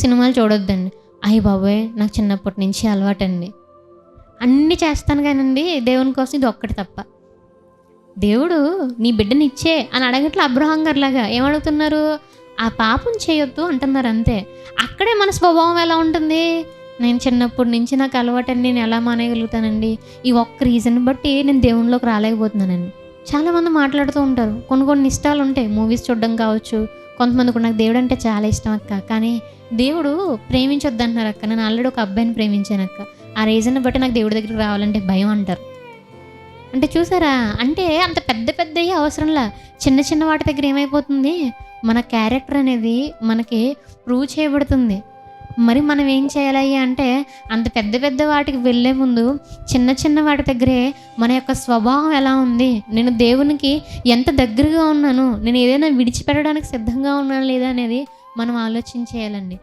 సినిమాలు చూడొద్దండి. అయ్య బాబోయ్! నాకు చిన్నప్పటి నుంచి అలవాటండి. అన్నీ చేస్తాను కానండి దేవుని కోసం ఇది ఒక్కటి తప్ప. దేవుడు నీ బిడ్డనిచ్చే అని అడగట్లే అబ్రహాం గారిలాగా. ఏమడుగుతున్నారు? ఆ పాపం చేయొద్దు అంటున్నారు అంతే. అక్కడే మన స్వభావం ఎలా ఉంటుంది? నేను చిన్నప్పటి నుంచి నాకు అలవాటండి. నేను ఎలా మానేయగలుగుతానండి? ఈ ఒక్క రీజన్ బట్టి నేను దేవునిలోకి రాలేకపోతున్నానండి. చాలామంది మాట్లాడుతూ ఉంటారు. కొన్ని కొన్ని ఇష్టాలుంటాయి. మూవీస్ చూడడం కావచ్చు. కొంతమందికి నాకు దేవుడు అంటే చాలా ఇష్టం అక్క. కానీ దేవుడు ప్రేమించొద్దంటున్నారు అక్క. నేను ఆల్రెడీ ఒక అబ్బాయిని ప్రేమించానక్క. ఆ రీజన్‌ని బట్టి నాకు దేవుడి దగ్గరికి రావాలంటే భయం అంటారు. అంటే చూసారా? అంటే అంత పెద్ద పెద్దయి అవసరంలా. చిన్న చిన్న వాటి దగ్గర ఏమైపోతుంది? మన క్యారెక్టర్ అనేది మనకి ప్రూవ్ చేయబడుతుంది. మరి మనం ఏం చేయాలి అంటే అంత పెద్ద పెద్ద వాటికి వెళ్ళే ముందు చిన్న చిన్న వాటి దగ్గరే మన యొక్క స్వభావం ఎలా ఉంది? నేను దేవునికి ఎంత దగ్గరగా ఉన్నాను? నేను ఏదైనా విడిచిపెట్టడానికి సిద్ధంగా ఉన్నానా లేదా అనేది మనం ఆలోచించేయాలండి.